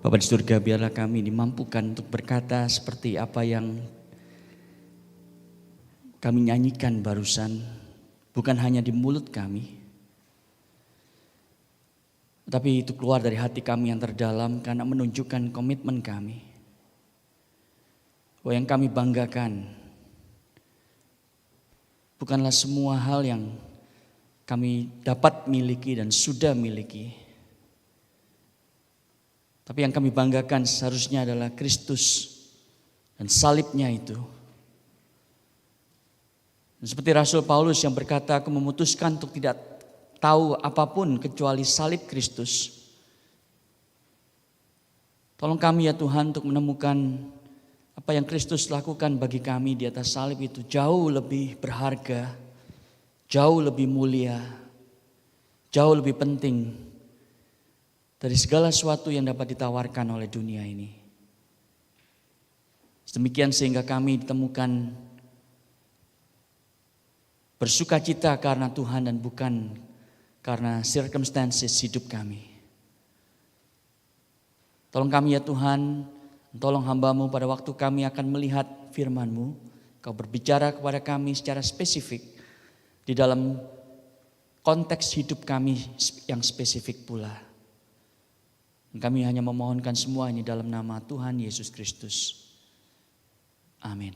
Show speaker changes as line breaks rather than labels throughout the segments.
Bapa di surga, biarlah kami dimampukan untuk berkata seperti apa yang kami nyanyikan barusan, bukan hanya di mulut kami, tapi itu keluar dari hati kami yang terdalam karena menunjukkan komitmen kami. Bahwa yang kami banggakan bukanlah semua hal yang kami dapat miliki dan sudah miliki, tapi yang kami banggakan seharusnya adalah Kristus dan salibnya itu. Dan seperti Rasul Paulus yang berkata, aku memutuskan untuk tidak tahu apapun kecuali salib Kristus. Tolong kami ya Tuhan untuk menemukan apa yang Kristus lakukan bagi kami di atas salib itu jauh lebih berharga, jauh lebih mulia, jauh lebih penting dari segala sesuatu yang dapat ditawarkan oleh dunia ini. Demikian sehingga kami ditemukan bersuka cita karena Tuhan dan bukan karena circumstances hidup kami. Tolong kami ya Tuhan, tolong hamba-Mu pada waktu kami akan melihat firman-Mu, Kau berbicara kepada kami secara spesifik di dalam konteks hidup kami yang spesifik pula. Kami hanya memohonkan semua ini dalam nama Tuhan Yesus Kristus. Amin.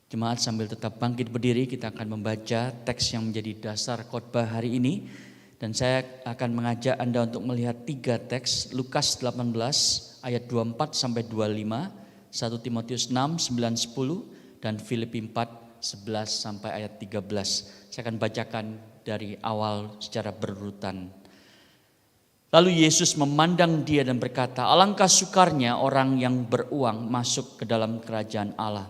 Jemaat sambil tetap bangkit berdiri, kita akan membaca teks yang menjadi dasar khotbah hari ini. Dan saya akan mengajak Anda untuk melihat 3 teks, Lukas 18 ayat 24 sampai 25, 1 Timotius 6, 9, 10, dan Filipi 4, 11 sampai ayat 13. Saya akan bacakan dari awal secara berurutan. Lalu Yesus memandang dia dan berkata, alangkah sukarnya orang yang beruang masuk ke dalam kerajaan Allah.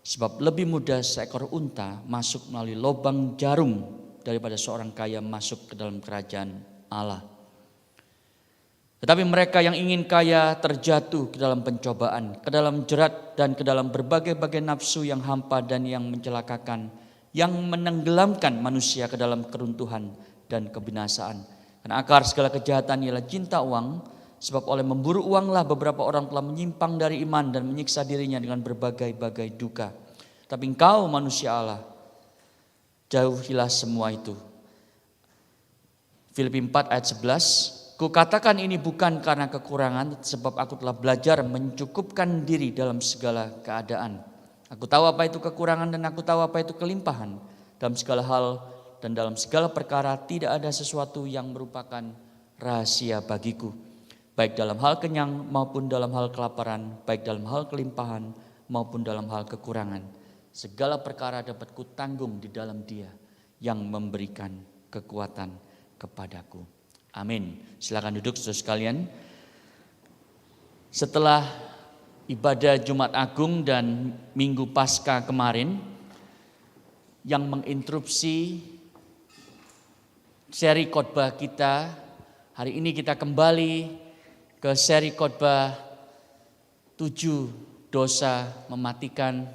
Sebab lebih mudah seekor unta masuk melalui lubang jarum daripada seorang kaya masuk ke dalam kerajaan Allah. Tetapi mereka yang ingin kaya terjatuh ke dalam pencobaan, ke dalam jerat dan ke dalam berbagai-bagai nafsu yang hampa dan yang mencelakakan, yang menenggelamkan manusia ke dalam keruntuhan dan kebinasaan. Karena akar segala kejahatan ialah cinta uang, sebab oleh memburu uanglah beberapa orang telah menyimpang dari iman dan menyiksa dirinya dengan berbagai-bagai duka. Tapi engkau manusia Allah, jauhilah semua itu. Filipi 4 ayat 11, kukatakan ini bukan karena kekurangan, sebab aku telah belajar mencukupkan diri dalam segala keadaan. Aku tahu apa itu kekurangan dan aku tahu apa itu kelimpahan. Dalam segala hal dan dalam segala perkara tidak ada sesuatu yang merupakan rahasia bagiku. Baik dalam hal kenyang maupun dalam hal kelaparan, baik dalam hal kelimpahan maupun dalam hal kekurangan. Segala perkara dapat kutanggung di dalam Dia yang memberikan kekuatan kepadaku. Amin. Silakan duduk saudara sekalian. Setelah ibadah Jumat Agung dan Minggu Paskah kemarin yang menginterupsi seri khotbah kita, hari ini kita kembali ke seri khotbah 7 dosa mematikan,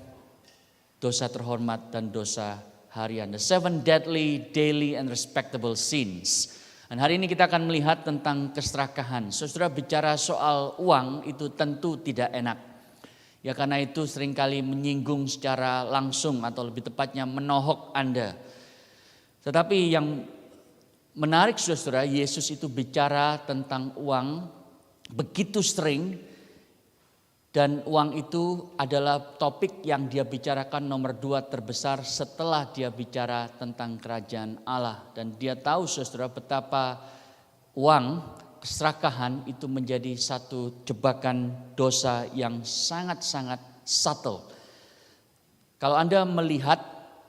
dosa terhormat dan dosa harian. The 7 deadly, daily and respectable sins. Dan hari ini kita akan melihat tentang keserakahan. Saudara bicara soal uang itu tentu tidak enak. Ya karena itu seringkali menyinggung secara langsung atau lebih tepatnya menohok Anda. Tetapi yang menarik saudara, Yesus itu bicara tentang uang begitu sering, dan uang itu adalah topik yang dia bicarakan nomor 2 terbesar setelah dia bicara tentang kerajaan Allah. Dan dia tahu saudara betapa uang, keserakahan itu menjadi satu jebakan dosa yang sangat-sangat subtle. Kalau Anda melihat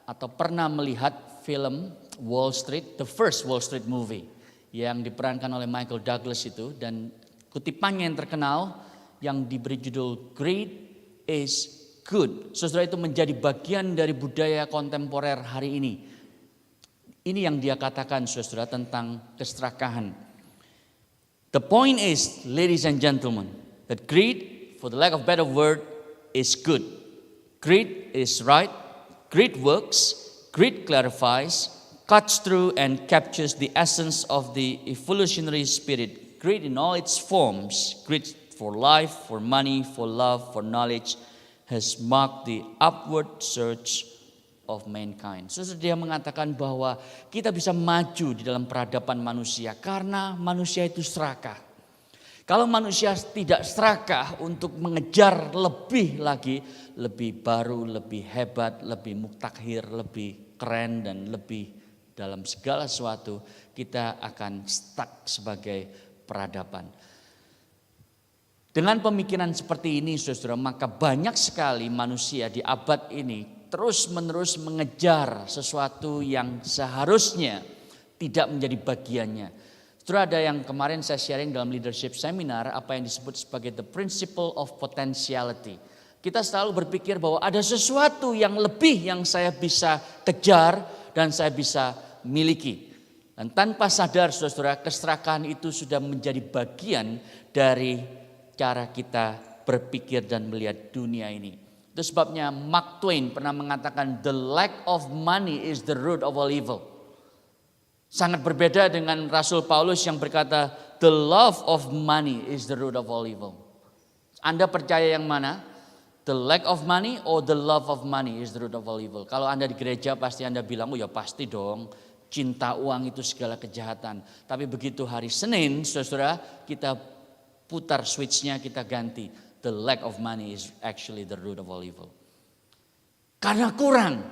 atau pernah melihat film Wall Street, the first Wall Street movie yang diperankan oleh Michael Douglas itu, dan kutipannya yang terkenal yang diberi judul Greed is Good. Saudara, itu menjadi bagian dari budaya kontemporer hari ini. Ini yang dia katakan saudara tentang keserakahan. The point is, ladies and gentlemen, that greed, for the lack of better word, is good. Greed is right. Greed works. Greed clarifies, cuts through and captures the essence of the evolutionary spirit. Greed in all its forms, greed for life, for money, for love, for knowledge has marked the upward surge of mankind. Saudara, dia mengatakan bahwa kita bisa maju di dalam peradaban manusia karena manusia itu serakah. Kalau manusia tidak serakah untuk mengejar lebih lagi, lebih baru, lebih hebat, lebih muktakhir, lebih keren dan lebih dalam segala sesuatu, kita akan stuck sebagai peradaban. Dengan pemikiran seperti ini, saudara, maka banyak sekali manusia di abad ini terus-menerus mengejar sesuatu yang seharusnya tidak menjadi bagiannya. Saudara, ada yang kemarin saya sharing dalam leadership seminar, apa yang disebut sebagai the principle of potentiality. Kita selalu berpikir bahwa ada sesuatu yang lebih yang saya bisa kejar dan saya bisa miliki. Dan tanpa sadar, saudara, keserakahan itu sudah menjadi bagian dari cara kita berpikir dan melihat dunia ini. Itu sebabnya Mark Twain pernah mengatakan the lack of money is the root of all evil. Sangat berbeda dengan Rasul Paulus yang berkata the love of money is the root of all evil. Anda percaya yang mana? The lack of money or the love of money is the root of all evil. Kalau Anda di gereja pasti Anda bilang, oh ya pasti dong, cinta uang itu segala kejahatan. Tapi begitu hari Senin, saudara, kita putar switchnya, kita ganti. The lack of money is actually the root of all evil. Karena kurang.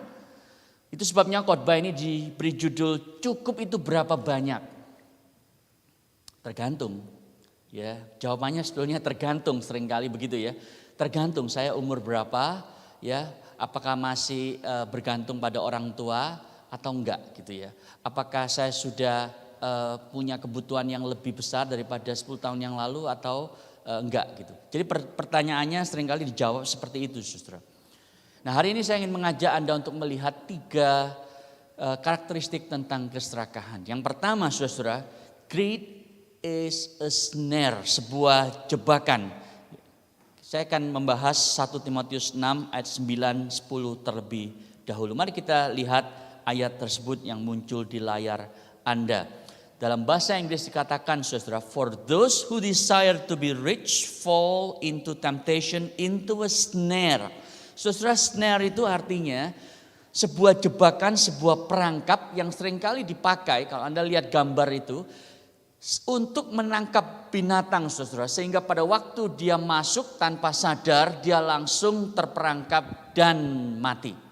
Itu sebabnya khotbah ini diberi judul cukup itu berapa banyak. Tergantung. Ya, jawabannya sebetulnya tergantung, seringkali begitu ya. Tergantung saya umur berapa, ya, apakah masih bergantung pada orang tua atau enggak gitu ya. Apakah saya sudah punya kebutuhan yang lebih besar daripada 10 tahun yang lalu atau enggak gitu. Jadi pertanyaannya seringkali dijawab seperti itu, saudara. Nah, hari ini saya ingin mengajak Anda untuk melihat 3 karakteristik tentang keserakahan. Yang pertama, saudara, greed is a snare, sebuah jebakan. Saya akan membahas 1 Timotius 6 ayat 9, 10 terlebih dahulu. Mari kita lihat ayat tersebut yang muncul di layar Anda. Dalam bahasa Inggris dikatakan, saudara, for those who desire to be rich fall into temptation, into a snare. Saudara, snare itu artinya sebuah jebakan, sebuah perangkap yang seringkali dipakai, kalau Anda lihat gambar itu, untuk menangkap binatang, saudara. Sehingga pada waktu dia masuk tanpa sadar, dia langsung terperangkap dan mati.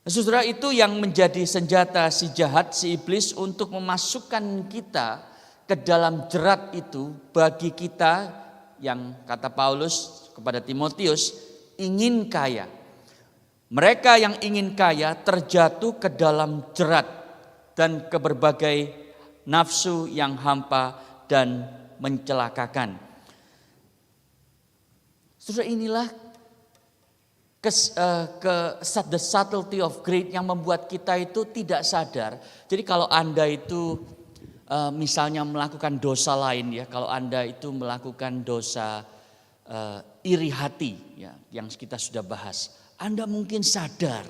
Saudara, itu yang menjadi senjata si jahat, si iblis untuk memasukkan kita ke dalam jerat itu bagi kita yang kata Paulus kepada Timotius, ingin kaya. Mereka yang ingin kaya terjatuh ke dalam jerat dan ke berbagai nafsu yang hampa dan mencelakakan. Saudara, inilah the subtlety of greed yang membuat kita itu tidak sadar. Jadi kalau Anda itu misalnya melakukan dosa lain ya, kalau Anda itu melakukan dosa iri hati ya, yang kita sudah bahas, Anda mungkin sadar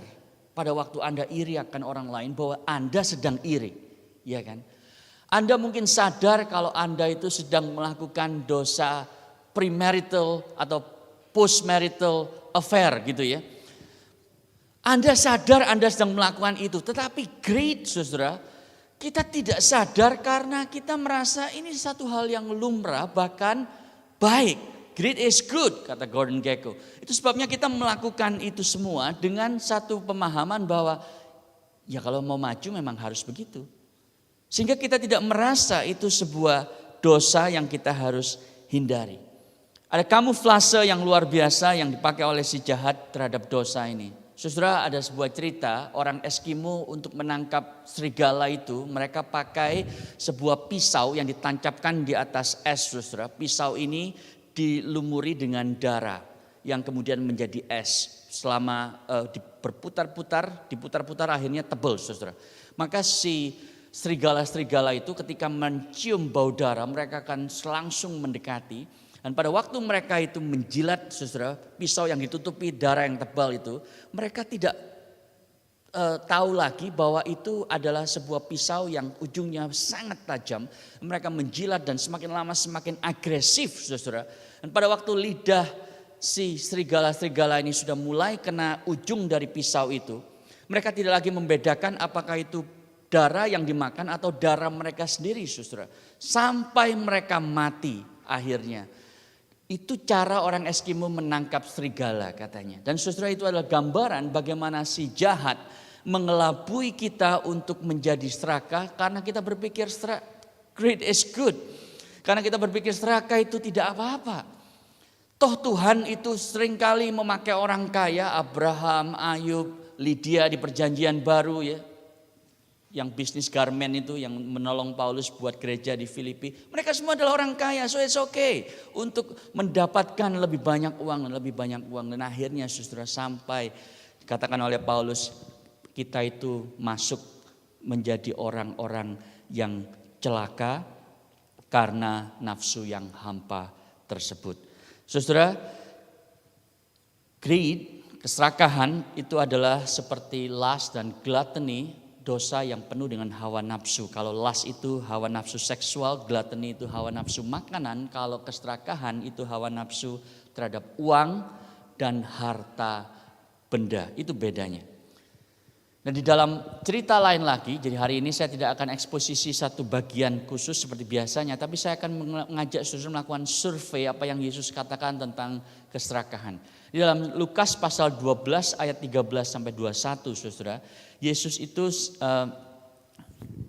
pada waktu Anda iri akan orang lain bahwa Anda sedang iri, ya kan? Anda mungkin sadar kalau Anda itu sedang melakukan dosa premarital atau postmarital affair gitu ya. Anda sadar Anda sedang melakukan itu, tetapi greed, saudara, kita tidak sadar karena kita merasa ini satu hal yang lumrah, bahkan baik. Greed is good, kata Gordon Gekko. Itu sebabnya kita melakukan itu semua dengan satu pemahaman bahwa ya kalau mau maju memang harus begitu. Sehingga kita tidak merasa itu sebuah dosa yang kita harus hindari. Ada kamuflase yang luar biasa yang dipakai oleh si jahat terhadap dosa ini. Saudara, ada sebuah cerita orang Eskimo untuk menangkap serigala itu, mereka pakai sebuah pisau yang ditancapkan di atas es, saudara. Pisau ini dilumuri dengan darah yang kemudian menjadi es. Selama diputar-putar akhirnya tebal, saudara. Maka si serigala-serigala itu ketika mencium bau darah mereka akan langsung mendekati. Dan pada waktu mereka itu menjilat, saudara, pisau yang ditutupi darah yang tebal itu, mereka tidak tahu lagi bahwa itu adalah sebuah pisau yang ujungnya sangat tajam. Mereka menjilat dan semakin lama semakin agresif, saudara. Dan pada waktu lidah si serigala-serigala ini sudah mulai kena ujung dari pisau itu, mereka tidak lagi membedakan apakah itu darah yang dimakan atau darah mereka sendiri, saudara. Sampai mereka mati akhirnya. Itu cara orang Eskimo menangkap serigala katanya. Dan saudara, itu adalah gambaran bagaimana si jahat mengelabui kita untuk menjadi serakah karena kita berpikir greed is good. Karena kita berpikir serakah itu tidak apa-apa. Toh Tuhan itu seringkali memakai orang kaya, Abraham, Ayub, Lydia di perjanjian baru ya. Yang bisnis garment itu yang menolong Paulus buat gereja di Filipi. Mereka semua adalah orang kaya, so it's okay untuk mendapatkan lebih banyak uang dan lebih banyak uang. Dan akhirnya saudara sampai dikatakan oleh Paulus, kita itu masuk menjadi orang-orang yang celaka karena nafsu yang hampa tersebut. Saudara, greed, keserakahan itu adalah seperti lust dan gluttony, dosa yang penuh dengan hawa nafsu. Kalau lust itu hawa nafsu seksual, gluttony itu hawa nafsu makanan, kalau keserakahan itu hawa nafsu terhadap uang dan harta benda. Itu bedanya. Dan di dalam cerita lain lagi, jadi hari ini saya tidak akan eksposisi satu bagian khusus seperti biasanya, tapi saya akan mengajak saudara melakukan survei apa yang Yesus katakan tentang keserakahan. Di dalam Lukas pasal 12 ayat 13 sampai 21 saudara, Yesus itu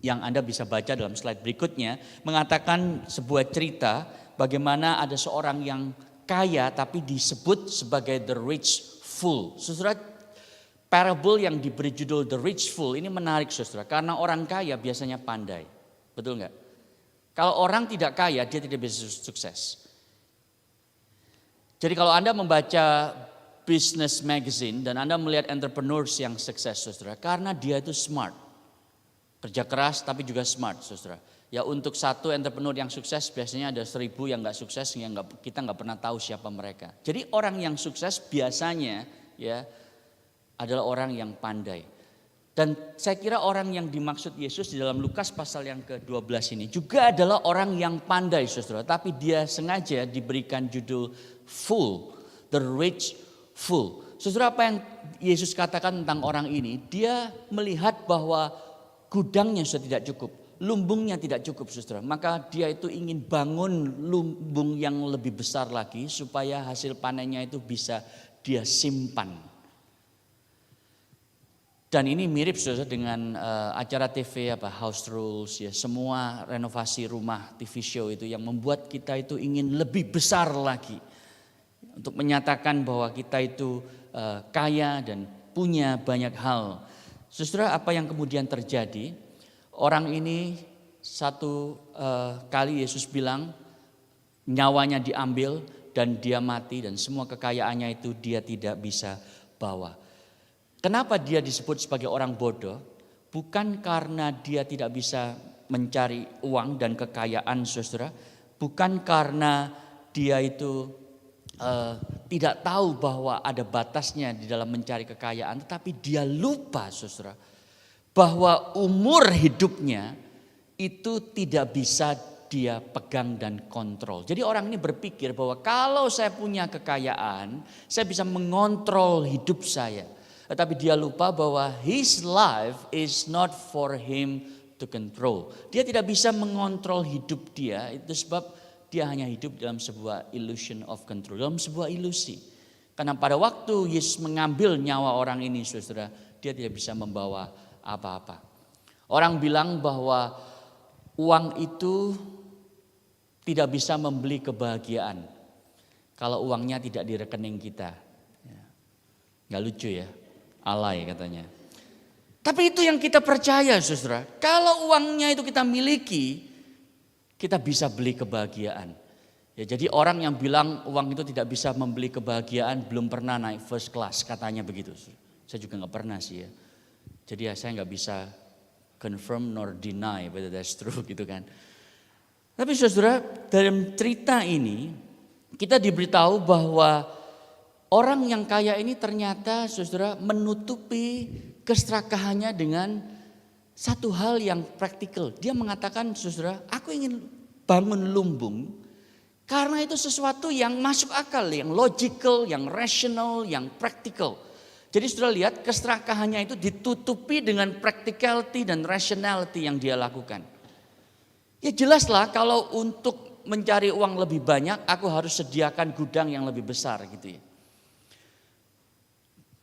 yang Anda bisa baca dalam slide berikutnya mengatakan sebuah cerita bagaimana ada seorang yang kaya tapi disebut sebagai the rich fool. Saudara, parable yang diberi judul The Rich Fool ini menarik saudara, karena orang kaya biasanya pandai, betul nggak? Kalau orang tidak kaya dia tidak bisa sukses. Jadi kalau Anda membaca business magazine dan Anda melihat entrepreneurs yang sukses saudara, karena dia itu smart, kerja keras tapi juga smart saudara. Ya untuk satu entrepreneur yang sukses biasanya ada 1000 yang nggak sukses, yang kita nggak pernah tahu siapa mereka. Jadi orang yang sukses biasanya ya adalah orang yang pandai. Dan saya kira orang yang dimaksud Yesus di dalam Lukas pasal yang ke-12 ini juga adalah orang yang pandai saudara. Tapi dia sengaja diberikan judul fool, the rich fool. Saudara, apa yang Yesus katakan tentang orang ini? Dia melihat bahwa gudangnya sudah tidak cukup, lumbungnya tidak cukup saudara. Maka dia itu ingin bangun lumbung yang lebih besar lagi supaya hasil panennya itu bisa dia simpan. Dan ini mirip saudara dengan acara TV House Rules ya, semua renovasi rumah TV show itu yang membuat kita itu ingin lebih besar lagi untuk menyatakan bahwa kita itu kaya dan punya banyak hal. Saudara, apa yang kemudian terjadi? Orang ini satu kali Yesus bilang nyawanya diambil dan dia mati dan semua kekayaannya itu dia tidak bisa bawa. Kenapa dia disebut sebagai orang bodoh? Bukan karena dia tidak bisa mencari uang dan kekayaan saudara. Bukan karena dia itu tidak tahu bahwa ada batasnya di dalam mencari kekayaan. Tetapi dia lupa saudara, bahwa umur hidupnya itu tidak bisa dia pegang dan kontrol. Jadi orang ini berpikir bahwa kalau saya punya kekayaan, saya bisa mengontrol hidup saya. Tetapi dia lupa bahwa his life is not for him to control. Dia tidak bisa mengontrol hidup dia, itu sebab dia hanya hidup dalam sebuah illusion of control, dalam sebuah ilusi. Karena pada waktu Yesus mengambil nyawa orang ini saudara, dia tidak bisa membawa apa-apa. Orang bilang bahwa uang itu tidak bisa membeli kebahagiaan kalau uangnya tidak di rekening kita. Gak lucu ya? Alay katanya. Tapi itu yang kita percaya saudara. Kalau uangnya itu kita miliki, kita bisa beli kebahagiaan. Ya, jadi orang yang bilang uang itu tidak bisa membeli kebahagiaan belum pernah naik first class, katanya begitu. Saya juga gak pernah sih ya. Jadi ya saya gak bisa confirm nor deny whether that's true gitu kan. Tapi saudara, dalam cerita ini kita diberitahu bahwa orang yang kaya ini ternyata saudara menutupi keserakahannya dengan satu hal yang praktikal. Dia mengatakan, saudara, aku ingin bangun lumbung karena itu sesuatu yang masuk akal, yang logical, yang rational, yang praktikal. Jadi saudara lihat keserakahannya itu ditutupi dengan practicality dan rationality yang dia lakukan. Ya jelaslah kalau untuk mencari uang lebih banyak aku harus sediakan gudang yang lebih besar gitu ya.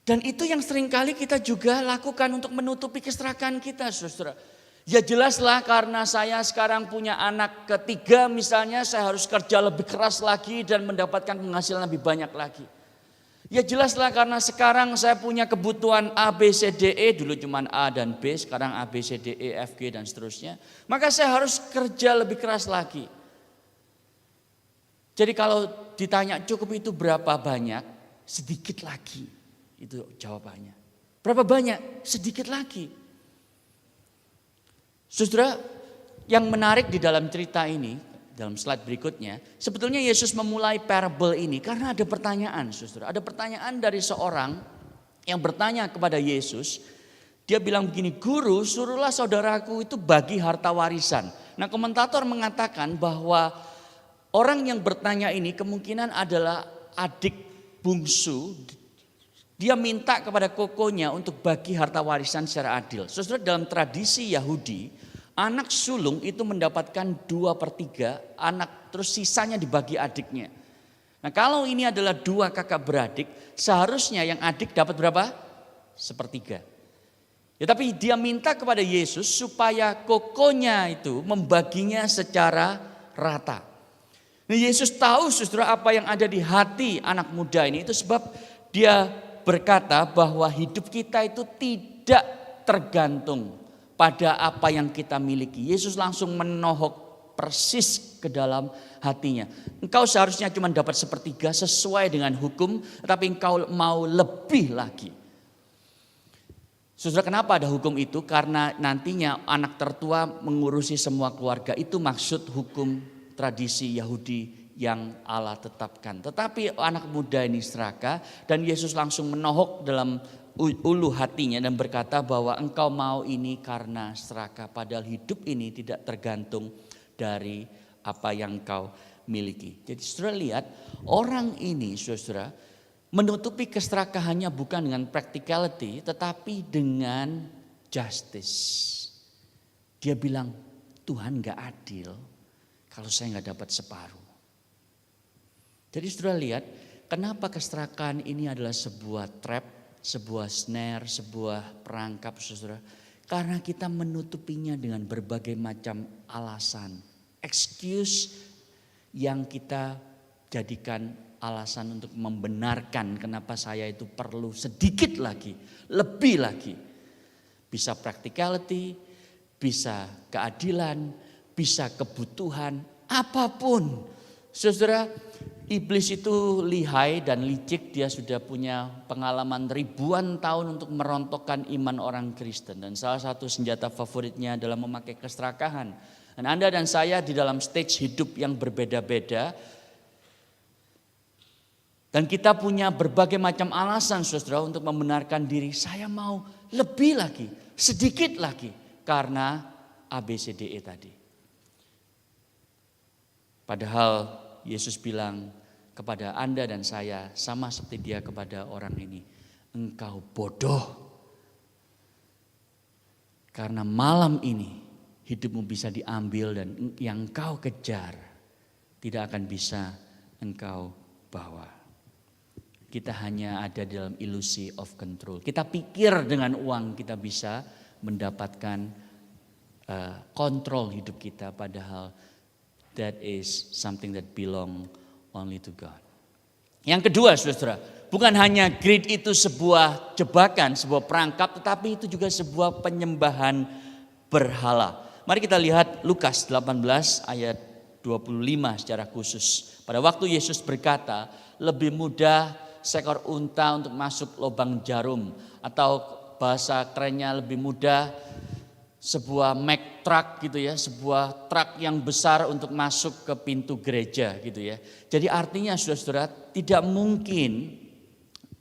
Dan itu yang seringkali kita juga lakukan untuk menutupi keserakahan kita, saudara. Ya jelaslah karena saya sekarang punya anak ketiga misalnya, saya harus kerja lebih keras lagi dan mendapatkan penghasilan lebih banyak lagi. Ya jelaslah karena sekarang saya punya kebutuhan A, B, C, D, E, dulu cuma A dan B, sekarang A, B, C, D, E, F, G dan seterusnya. Maka saya harus kerja lebih keras lagi. Jadi kalau ditanya cukup itu berapa banyak, sedikit lagi. Itu jawabannya. Berapa banyak? Sedikit lagi. Saudara, yang menarik di dalam cerita ini, dalam slide berikutnya, sebetulnya Yesus memulai parable ini karena ada pertanyaan, saudara. Ada pertanyaan dari seorang yang bertanya kepada Yesus. Dia bilang begini, "Guru, suruhlah saudaraku itu bagi harta warisan." Nah, komentator mengatakan bahwa orang yang bertanya ini kemungkinan adalah adik bungsu. Dia minta kepada kokonya untuk bagi harta warisan secara adil. Saudara, dalam tradisi Yahudi, anak sulung itu mendapatkan 2/3 anak, terus sisanya dibagi adiknya. Nah kalau ini adalah 2 kakak beradik, seharusnya yang adik dapat berapa? 1/3. Ya, tapi dia minta kepada Yesus supaya kokonya itu membaginya secara rata. Nah, Yesus tahu saudara apa yang ada di hati anak muda ini, itu sebab dia berkata bahwa hidup kita itu tidak tergantung pada apa yang kita miliki. Yesus langsung menohok persis ke dalam hatinya. Engkau seharusnya cuma dapat 1/3 sesuai dengan hukum, tapi engkau mau lebih lagi. Saudara, kenapa ada hukum itu? Karena nantinya anak tertua mengurusi semua keluarga. Itu maksud hukum tradisi Yahudi yang Allah tetapkan. Tetapi anak muda ini serakah dan Yesus langsung menohok dalam ulu hatinya dan berkata bahwa engkau mau ini karena serakah. Padahal hidup ini tidak tergantung dari apa yang engkau miliki. Jadi saudara lihat orang ini saudara menutupi keserakahannya bukan dengan practicality tetapi dengan justice. Dia bilang Tuhan gak adil kalau saya gak dapat separuh. Jadi saudara lihat kenapa keserakahan ini adalah sebuah trap, sebuah snare, sebuah perangkap saudara. Karena kita menutupinya dengan berbagai macam alasan, excuse yang kita jadikan alasan untuk membenarkan kenapa saya itu perlu sedikit lagi, lebih lagi. Bisa practicality, bisa keadilan, bisa kebutuhan, apapun. Saudara, iblis itu lihai dan licik, dia sudah punya pengalaman ribuan tahun untuk merontokkan iman orang Kristen. Dan salah satu senjata favoritnya adalah memakai keserakahan. Dan Anda dan saya di dalam stage hidup yang berbeda-beda. Dan kita punya berbagai macam alasan saudara untuk membenarkan diri. Saya mau lebih lagi, sedikit lagi. Karena ABCDE tadi. Padahal Yesus bilang kepada Anda dan saya sama seperti dia kepada orang ini. Engkau bodoh. Karena malam ini hidupmu bisa diambil dan yang engkau kejar tidak akan bisa engkau bawa. Kita hanya ada dalam ilusi of control. Kita pikir dengan uang kita bisa mendapatkan kontrol hidup kita padahal that is something that belong only to God. Yang kedua saudara, bukan hanya greed itu sebuah jebakan, sebuah perangkap, tetapi itu juga sebuah penyembahan berhala. Mari kita lihat Lukas 18 ayat 25 secara khusus. Pada waktu Yesus berkata, lebih mudah seekor unta untuk masuk lubang jarum, atau bahasa kerennya lebih mudah sebuah Mack truck gitu ya, sebuah truk yang besar untuk masuk ke pintu gereja gitu ya. Jadi artinya saudara-saudara tidak mungkin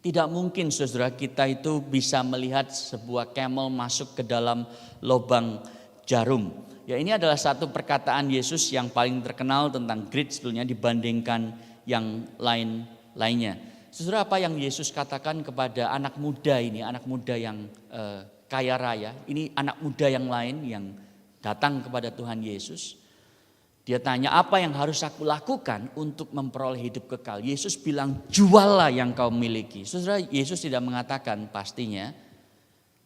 Tidak mungkin saudara kita itu bisa melihat sebuah camel masuk ke dalam lubang jarum. Ya, ini adalah satu perkataan Yesus yang paling terkenal tentang greed sebetulnya dibandingkan yang lainnya. Saudara, apa yang Yesus katakan kepada anak muda ini, anak muda yang kaya raya, ini anak muda yang lain yang datang kepada Tuhan Yesus. Dia tanya, apa yang harus aku lakukan untuk memperoleh hidup kekal? Yesus bilang, juallah yang kau miliki. Saudara, Yesus tidak mengatakan pastinya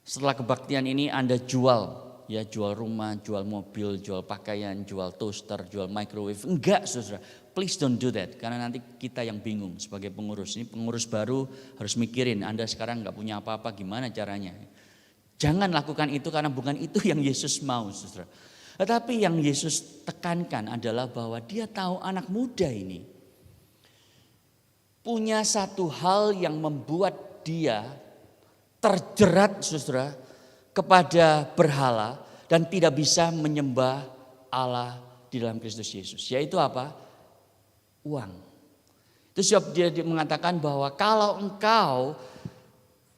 setelah kebaktian ini Anda jual. Ya, jual rumah, jual mobil, jual pakaian, jual toaster, jual microwave. Enggak, saudara. Please don't do that. Karena nanti kita yang bingung sebagai pengurus. Ini pengurus baru harus mikirin, Anda sekarang enggak punya apa-apa, gimana caranya. Jangan lakukan itu karena bukan itu yang Yesus mau, saudara. Tetapi yang Yesus tekankan adalah bahwa dia tahu anak muda ini punya satu hal yang membuat dia terjerat, saudara, kepada berhala dan tidak bisa menyembah Allah di dalam Kristus Yesus. Yaitu apa? Uang. Itu sebab dia mengatakan bahwa kalau engkau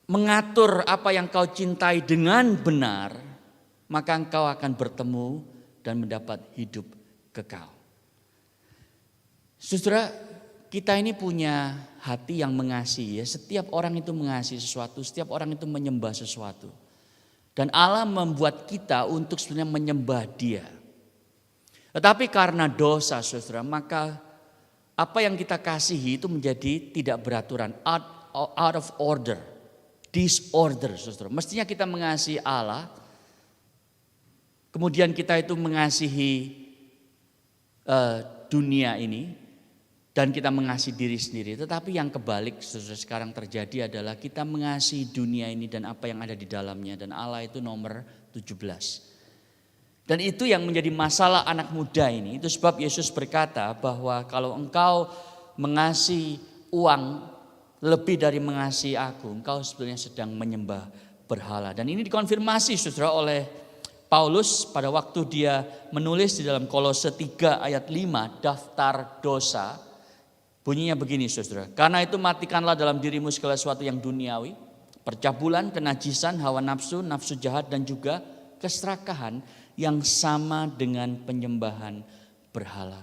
mengatur apa yang kau cintai dengan benar, maka engkau akan bertemu dan mendapat hidup kekal. Saudara, kita ini punya hati yang mengasihi. Ya. Setiap orang itu mengasihi sesuatu, setiap orang itu menyembah sesuatu. Dan Allah membuat kita untuk sebenarnya menyembah Dia. Tetapi karena dosa, saudara, maka apa yang kita kasihi itu menjadi tidak beraturan, out of order, disorder, saudara. Mestinya kita mengasihi Allah. Kemudian kita itu mengasihi dunia ini dan kita mengasihi diri sendiri. Tetapi yang kebalik saudara sekarang terjadi adalah kita mengasihi dunia ini dan apa yang ada di dalamnya. Dan Allah itu nomor 17. Dan itu yang menjadi masalah anak muda ini. Itu sebab Yesus berkata bahwa kalau engkau mengasihi uang lebih dari mengasihi aku, engkau sebenarnya sedang menyembah berhala. Dan ini dikonfirmasi saudara oleh Paulus pada waktu dia menulis di dalam Kolose 3 ayat 5 daftar dosa. Bunyinya begini saudara. Karena itu matikanlah dalam dirimu segala sesuatu yang duniawi. Percabulan, kenajisan, hawa nafsu, nafsu jahat dan juga keserakahan yang sama dengan penyembahan berhala.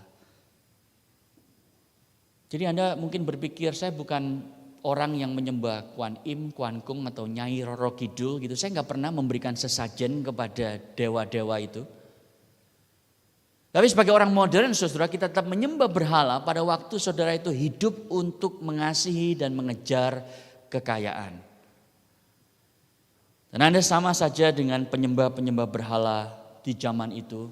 Jadi Anda mungkin berpikir saya bukan orang yang menyembah Kuan Im, Kuan Kung atau Nyai Roro Kidul gitu. Saya nggak pernah memberikan sesajen kepada dewa-dewa itu. Tapi sebagai orang modern saudara, kita tetap menyembah berhala pada waktu saudara itu hidup untuk mengasihi dan mengejar kekayaan. Dan Anda sama saja dengan penyembah-penyembah berhala di zaman itu.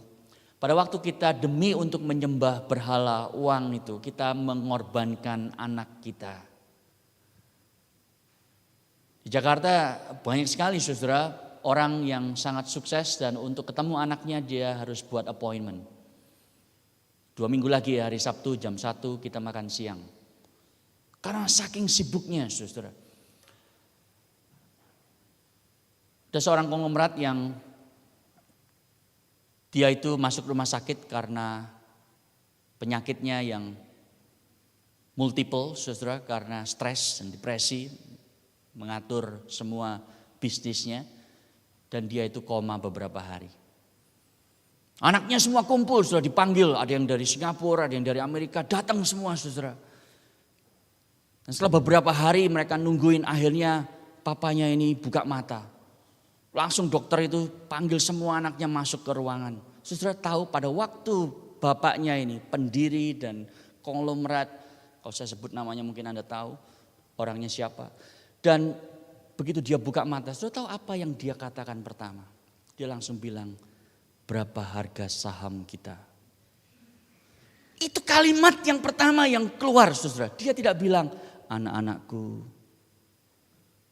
Pada waktu kita demi untuk menyembah berhala uang itu, kita mengorbankan anak kita. Di Jakarta banyak sekali saudara orang yang sangat sukses dan untuk ketemu anaknya dia harus buat appointment. 2 minggu lagi hari Sabtu jam 1 kita makan siang. Karena saking sibuknya saudara. Ada seorang konglomerat yang dia itu masuk rumah sakit karena penyakitnya yang multiple saudara, karena stres dan depresi. Mengatur semua bisnisnya dan dia itu koma beberapa hari. Anaknya semua kumpul, sudah dipanggil, ada yang dari Singapura, ada yang dari Amerika, datang semua saudara. Dan setelah beberapa hari mereka nungguin, akhirnya papanya ini buka mata. Langsung dokter itu panggil semua anaknya masuk ke ruangan. Saudara tahu pada waktu bapaknya ini pendiri dan konglomerat, kalau saya sebut namanya mungkin Anda tahu orangnya siapa. Dan begitu dia buka mata, sudah tahu apa yang dia katakan pertama? Dia langsung bilang, berapa harga saham kita? Itu kalimat yang pertama yang keluar saudara. Dia tidak bilang, anak-anakku,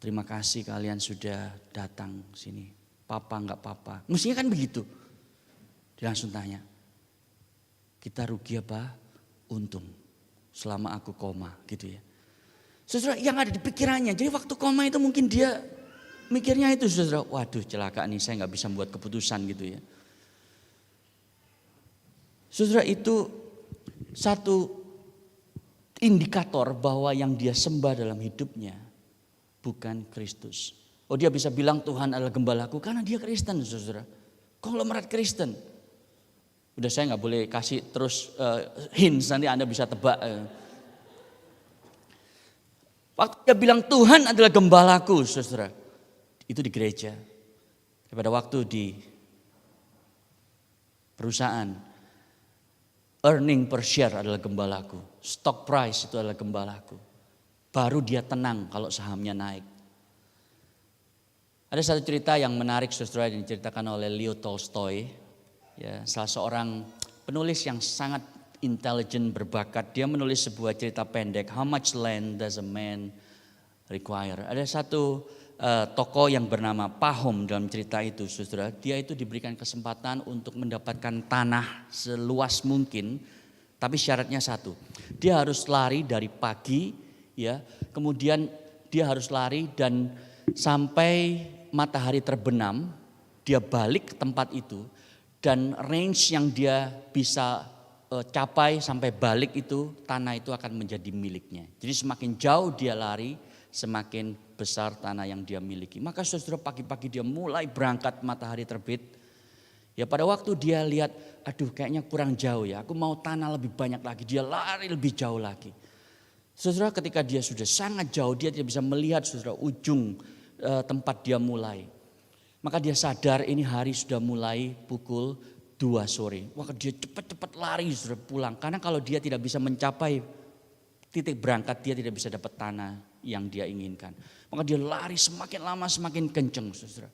terima kasih kalian sudah datang sini. Papa enggak papa. Mestinya kan begitu. Dia langsung tanya, kita rugi apa? Untung selama aku koma gitu ya. Saudara, yang ada di pikirannya. Jadi waktu koma itu mungkin dia mikirnya itu saudara. Waduh celaka nih, saya gak bisa membuat keputusan gitu ya. Saudara, itu satu indikator bahwa yang dia sembah dalam hidupnya bukan Kristus. Oh, dia bisa bilang Tuhan adalah gembalaku karena dia Kristen, saudara. Konglomerat Kristen. Udah, saya nggak boleh kasih terus hints, nanti Anda bisa tebak. Waktu dia bilang Tuhan adalah gembalaku, saudara, itu di gereja. Pada waktu di perusahaan, earning per share adalah gembalaku. Stock price itu adalah gembalaku. Baru dia tenang kalau sahamnya naik. Ada satu cerita yang menarik, saudara, yang diceritakan oleh Leo Tolstoy. Ya, salah seorang penulis yang sangat intelijen, berbakat. Dia menulis sebuah cerita pendek, How Much Land Does a Man Require? Ada satu tokoh yang bernama Pahom dalam cerita itu, saudara. Dia itu diberikan kesempatan untuk mendapatkan tanah seluas mungkin, tapi syaratnya satu, dia harus lari dari pagi, ya, kemudian dia harus lari dan sampai matahari terbenam, dia balik ke tempat itu, dan range yang dia bisa capai sampai balik itu, tanah itu akan menjadi miliknya. Jadi semakin jauh dia lari, semakin besar tanah yang dia miliki. Maka saudara, pagi-pagi dia mulai berangkat matahari terbit. Ya, pada waktu dia lihat, aduh kayaknya kurang jauh ya, aku mau tanah lebih banyak lagi. Dia lari lebih jauh lagi. Saudara, ketika dia sudah sangat jauh, dia tidak bisa melihat, saudara, ujung tempat dia mulai. Maka dia sadar ini hari sudah mulai pukul 2 sore. Maka dia cepat-cepat lari, saudara, pulang. Karena kalau dia tidak bisa mencapai titik berangkat, dia tidak bisa dapat tanah yang dia inginkan. Maka dia lari semakin lama semakin kenceng, saudara.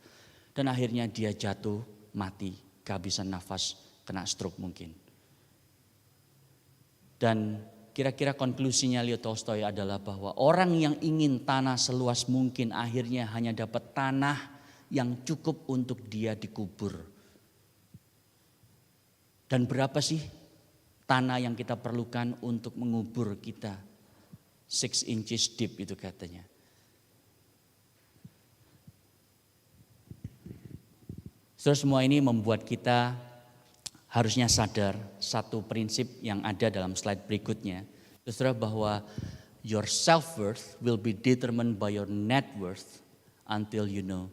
Dan akhirnya dia jatuh mati, kehabisan nafas, kena stroke mungkin. Dan kira-kira konklusinya Leo Tolstoy adalah bahwa orang yang ingin tanah seluas mungkin akhirnya hanya dapat tanah yang cukup untuk dia dikubur. Dan berapa sih tanah yang kita perlukan untuk mengubur kita? 6 inches deep itu katanya. Saudara, semua ini membuat kita harusnya sadar satu prinsip yang ada dalam slide berikutnya. Saudara, bahwa your self-worth will be determined by your net worth until you know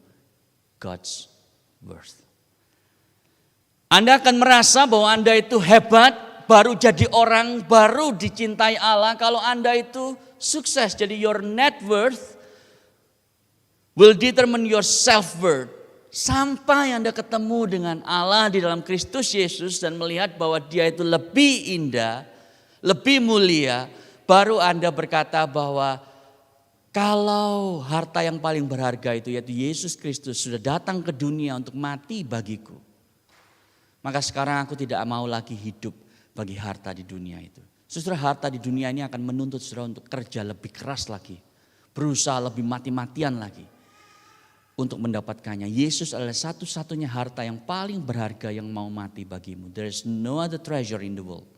God's worth. Anda akan merasa bahwa Anda itu hebat, baru jadi orang, baru dicintai Allah kalau Anda itu sukses. Jadi your net worth will determine your self-worth. Sampai Anda ketemu dengan Allah di dalam Kristus Yesus dan melihat bahwa Dia itu lebih indah, lebih mulia, baru Anda berkata bahwa kalau harta yang paling berharga itu yaitu Yesus Kristus sudah datang ke dunia untuk mati bagiku, maka sekarang aku tidak mau lagi hidup bagi harta di dunia itu. Saudara, harta di dunia ini akan menuntut saudara untuk kerja lebih keras lagi, berusaha lebih mati-matian lagi untuk mendapatkannya. Yesus adalah satu-satunya harta yang paling berharga yang mau mati bagimu. There is no other treasure in the world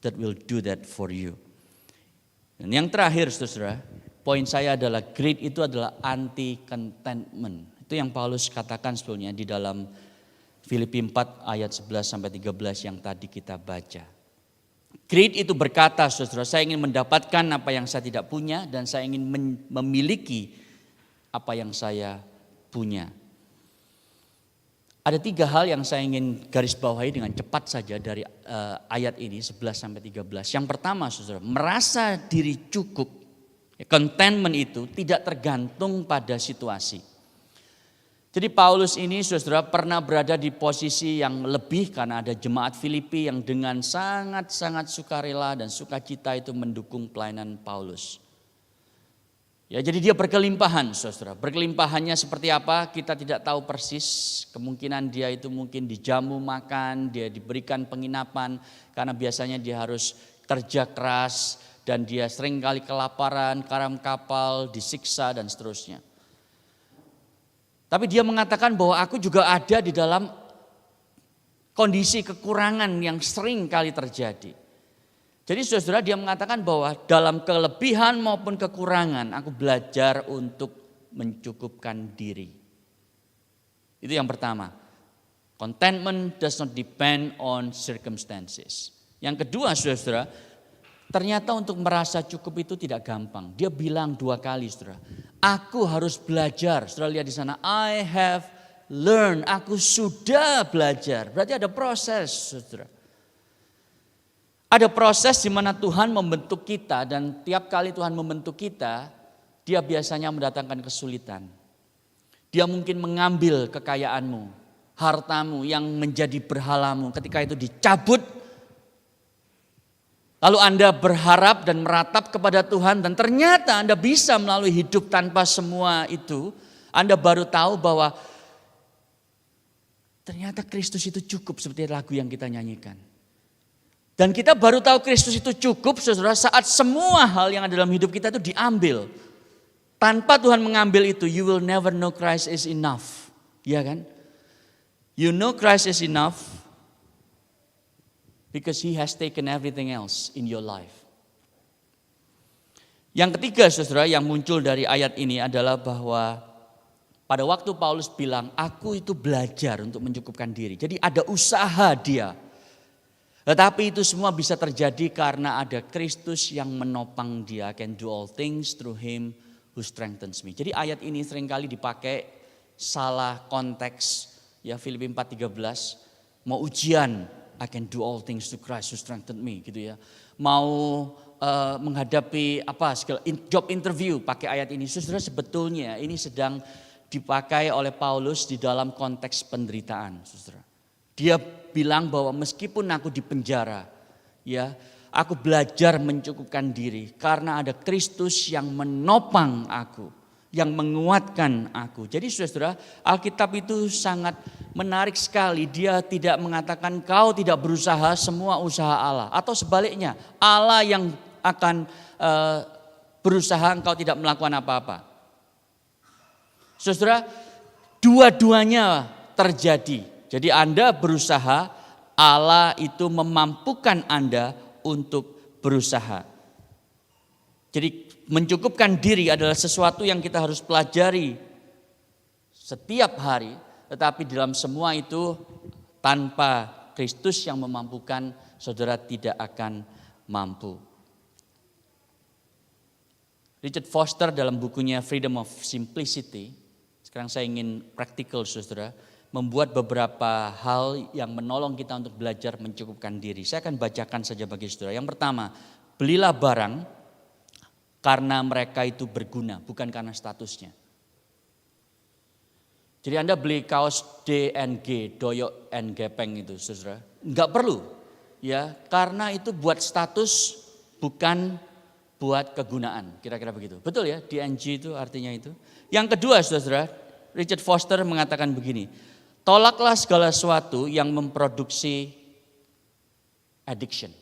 that will do that for you. Dan yang terakhir, saudara, poin saya adalah greed itu adalah anti contentment. Itu yang Paulus katakan sebetulnya di dalam Filipi 4 ayat 11 sampai 13 yang tadi kita baca. Greed itu berkata, saudara, saya ingin mendapatkan apa yang saya tidak punya dan saya ingin memiliki apa yang saya punya. Ada 3 hal yang saya ingin garis bawahi dengan cepat saja dari ayat ini 11 sampai 13. Yang pertama, saudara, merasa diri cukup, contentment itu tidak tergantung pada situasi. Jadi Paulus ini, saudara, pernah berada di posisi yang lebih karena ada jemaat Filipi yang dengan sangat-sangat sukarela dan sukacita itu mendukung pelayanan Paulus. Ya, jadi dia berkelimpahan, saudara. Berkelimpahannya seperti apa kita tidak tahu persis. Kemungkinan dia itu mungkin dijamu makan, dia diberikan penginapan. Karena biasanya dia harus kerja keras dan dia seringkali kelaparan, karam kapal, disiksa dan seterusnya. Tapi dia mengatakan bahwa aku juga ada di dalam kondisi kekurangan yang sering kali terjadi. Jadi saudara, dia mengatakan bahwa dalam kelebihan maupun kekurangan aku belajar untuk mencukupkan diri. Itu yang pertama. Contentment does not depend on circumstances. Yang kedua, saudara, ternyata untuk merasa cukup itu tidak gampang. Dia bilang 2 kali, saudara. Aku harus belajar. Saudara lihat di sana, I have learned. Aku sudah belajar. Berarti ada proses, saudara. Ada proses di mana Tuhan membentuk kita, dan tiap kali Tuhan membentuk kita, Dia biasanya mendatangkan kesulitan. Dia mungkin mengambil kekayaanmu, hartamu yang menjadi berhalamu. Ketika itu dicabut, lalu Anda berharap dan meratap kepada Tuhan, dan ternyata Anda bisa melalui hidup tanpa semua itu. Anda baru tahu bahwa ternyata Kristus itu cukup, seperti lagu yang kita nyanyikan. Dan kita baru tahu Kristus itu cukup, saudara, saat semua hal yang ada dalam hidup kita itu diambil. Tanpa Tuhan mengambil itu, you will never know Christ is enough. Ya kan? You know Christ is enough because He has taken everything else in your life. Yang ketiga, saudara, yang muncul dari ayat ini adalah bahwa pada waktu Paulus bilang, aku itu belajar untuk mencukupkan diri. Jadi ada usaha dia. Tetapi itu semua bisa terjadi karena ada Kristus yang menopang dia. I can do all things through Him who strengthens me. Jadi ayat ini seringkali dipakai salah konteks. Ya, Filipi 4:13, mau ujian, I can do all things through Christ who strengthened me, gitu ya. Mau menghadapi job interview, pakai ayat ini. Saudara, sebetulnya ini sedang dipakai oleh Paulus di dalam konteks penderitaan, saudara. Dia bilang bahwa meskipun aku di penjara, ya, aku belajar mencukupkan diri karena ada Kristus yang menopang aku, yang menguatkan aku. Jadi saudara, Alkitab itu sangat menarik sekali. Dia tidak mengatakan kau tidak berusaha, semua usaha Allah. Atau sebaliknya, Allah yang akan berusaha, engkau tidak melakukan apa-apa. Saudara, dua-duanya terjadi. Jadi Anda berusaha, Allah itu memampukan Anda untuk berusaha. Jadi mencukupkan diri adalah sesuatu yang kita harus pelajari setiap hari. Tetapi dalam semua itu tanpa Kristus yang memampukan, saudara tidak akan mampu. Richard Foster dalam bukunya Freedom of Simplicity, sekarang saya ingin praktikal, saudara, membuat beberapa hal yang menolong kita untuk belajar mencukupkan diri. Saya akan bacakan saja bagi saudara. Yang pertama, belilah barang karena mereka itu berguna, bukan karena statusnya. Jadi Anda beli kaos DNG, doyok and gepeng itu, saudara, enggak perlu, ya, karena itu buat status, bukan buat kegunaan, kira-kira begitu. Betul ya, DNG itu artinya itu. Yang kedua, saudara, Richard Foster mengatakan begini. Tolaklah segala sesuatu yang memproduksi addiction.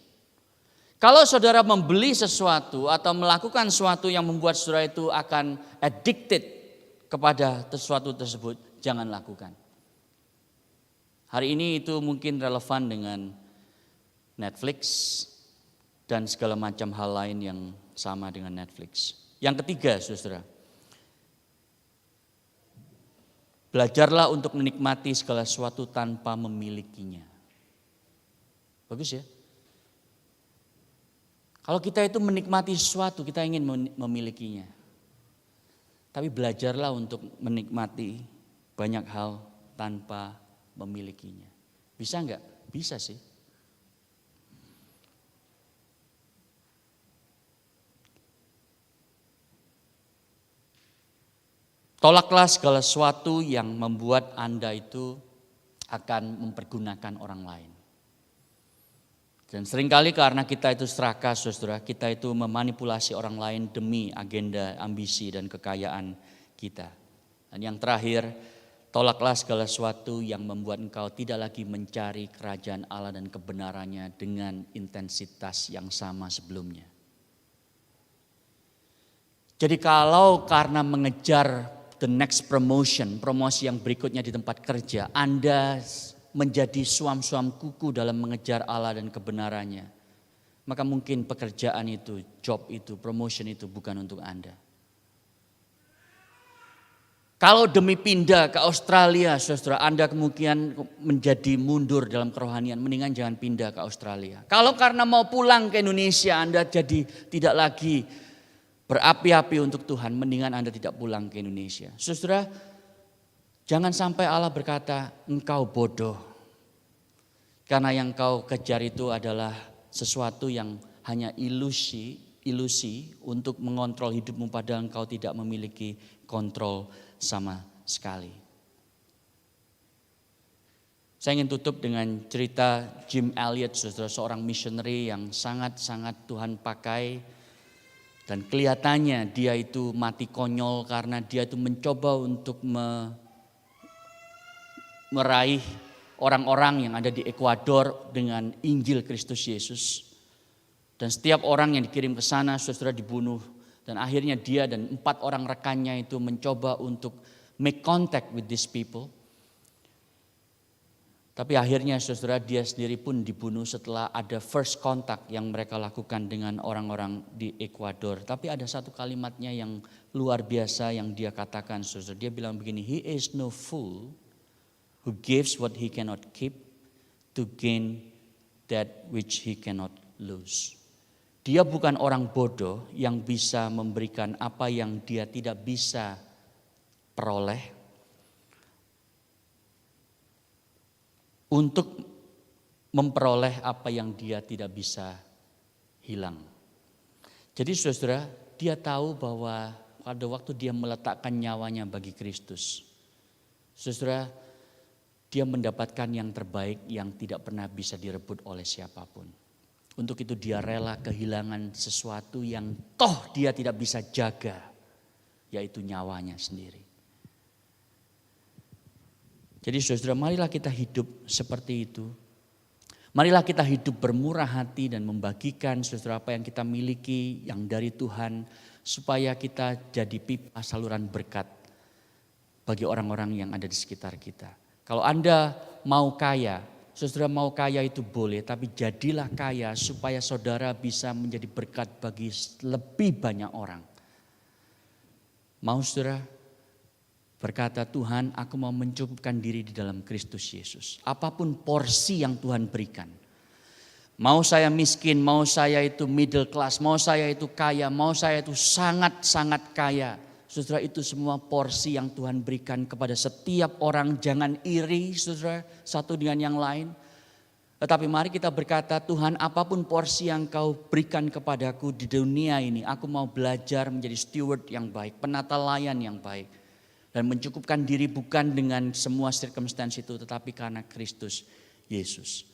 Kalau saudara membeli sesuatu atau melakukan sesuatu yang membuat saudara itu akan addicted kepada sesuatu tersebut, jangan lakukan. Hari ini itu mungkin relevan dengan Netflix dan segala macam hal lain yang sama dengan Netflix. Yang ketiga, saudara, belajarlah untuk menikmati segala sesuatu tanpa memilikinya. Bagus ya? Kalau kita itu menikmati sesuatu, kita ingin memilikinya. Tapi belajarlah untuk menikmati banyak hal tanpa memilikinya. Bisa enggak? Bisa sih. Tolaklah segala sesuatu yang membuat Anda itu akan mempergunakan orang lain. Dan seringkali karena kita itu serakah, saudara, kita itu memanipulasi orang lain demi agenda, ambisi, dan kekayaan kita. Dan yang terakhir, tolaklah segala sesuatu yang membuat engkau tidak lagi mencari kerajaan Allah dan kebenarannya dengan intensitas yang sama sebelumnya. Jadi kalau karena mengejar the next promotion, promosi yang berikutnya di tempat kerja, Anda menjadi suam-suam kuku dalam mengejar Allah dan kebenarannya, maka mungkin pekerjaan itu, job itu, promotion itu bukan untuk Anda. Kalau demi pindah ke Australia, saudara, Anda kemungkinan menjadi mundur dalam kerohanian, mendingan jangan pindah ke Australia. Kalau karena mau pulang ke Indonesia, Anda jadi tidak lagi berapi-api untuk Tuhan, mendingan Anda tidak pulang ke Indonesia. Saudara, jangan sampai Allah berkata, engkau bodoh. Karena yang kau kejar itu adalah sesuatu yang hanya ilusi untuk mengontrol hidupmu, padahal engkau tidak memiliki kontrol sama sekali. Saya ingin tutup dengan cerita Jim Elliot, saudara, seorang missionary yang sangat-sangat Tuhan pakai. Dan kelihatannya dia itu mati konyol karena dia itu mencoba untuk meraih orang-orang yang ada di Ekuador dengan Injil Kristus Yesus. Dan setiap orang yang dikirim ke sana saudara dibunuh. Dan akhirnya dia dan 4 orang rekannya itu mencoba untuk make contact with these people. Tapi akhirnya saudara dia sendiri pun dibunuh setelah ada first contact yang mereka lakukan dengan orang-orang di Ekuador. Tapi ada satu kalimatnya yang luar biasa yang dia katakan, saudara. Dia bilang begini, "He is no fool who gives what he cannot keep to gain that which he cannot lose." Dia bukan orang bodoh yang bisa memberikan apa yang dia tidak bisa peroleh untuk memperoleh apa yang dia tidak bisa hilang. Jadi saudara, dia tahu bahwa pada waktu dia meletakkan nyawanya bagi Kristus, saudara, dia mendapatkan yang terbaik yang tidak pernah bisa direbut oleh siapapun. Untuk itu dia rela kehilangan sesuatu yang toh dia tidak bisa jaga, yaitu nyawanya sendiri. Jadi saudara, marilah kita hidup seperti itu. Marilah kita hidup bermurah hati dan membagikan saudara apa yang kita miliki yang dari Tuhan. Supaya kita jadi pipa saluran berkat bagi orang-orang yang ada di sekitar kita. Kalau Anda mau kaya, saudara mau kaya itu boleh. Tapi jadilah kaya supaya saudara bisa menjadi berkat bagi lebih banyak orang. Mau saudara? Berkata, Tuhan, aku mau mencukupkan diri di dalam Kristus Yesus. Apapun porsi yang Tuhan berikan. Mau saya miskin, mau saya itu middle class, mau saya itu kaya, mau saya itu sangat-sangat kaya. Saudara, itu semua porsi yang Tuhan berikan kepada setiap orang. Jangan iri, saudara, satu dengan yang lain. Tetapi mari kita berkata, Tuhan, apapun porsi yang kau berikan kepadaku di dunia ini, aku mau belajar menjadi steward yang baik, penata layan yang baik. Dan mencukupkan diri bukan dengan semua circumstance itu, tetapi karena Kristus Yesus.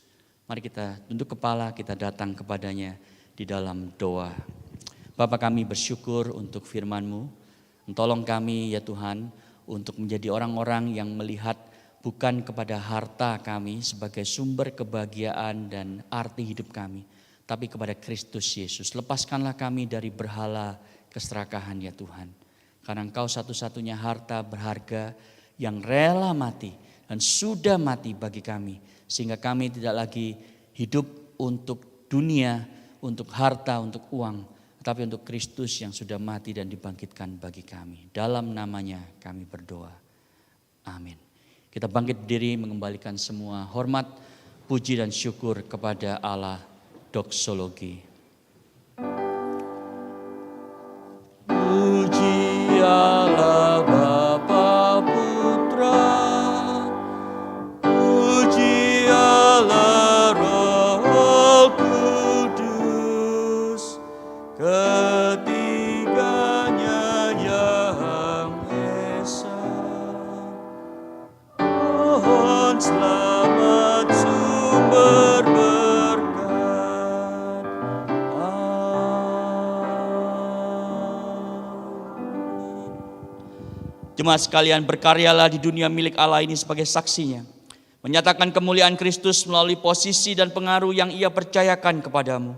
Mari kita tunduk kepala, kita datang kepadanya di dalam doa. Bapa, kami bersyukur untuk firman-Mu. Tolong kami ya Tuhan untuk menjadi orang-orang yang melihat bukan kepada harta kami sebagai sumber kebahagiaan dan arti hidup kami, tapi kepada Kristus Yesus. Lepaskanlah kami dari berhala keserakahan ya Tuhan. Karena Engkau satu-satunya harta berharga yang rela mati dan sudah mati bagi kami. Sehingga kami tidak lagi hidup untuk dunia, untuk harta, untuk uang. Tetapi untuk Kristus yang sudah mati dan dibangkitkan bagi kami. Dalam namanya kami berdoa. Amin. Kita bangkit berdiri mengembalikan semua hormat, puji dan syukur kepada Allah. Doksologi. Allah Bapa Putra, puji Allah Roh Kudus, ketiganya yang esa. Mohon selamat sumber berkat. Jemaat sekalian, berkaryalah di dunia milik Allah ini sebagai saksinya. Menyatakan kemuliaan Kristus melalui posisi dan pengaruh yang Ia percayakan kepadamu.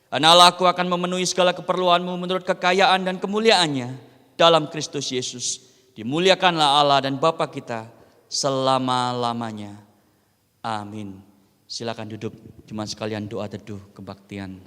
Dan Allah, aku akan memenuhi segala keperluanmu menurut kekayaan dan kemuliaannya dalam Kristus Yesus. Dimuliakanlah Allah dan Bapa kita selama-lamanya. Amin. Silakan duduk, jemaat sekalian, doa teduh kebaktian.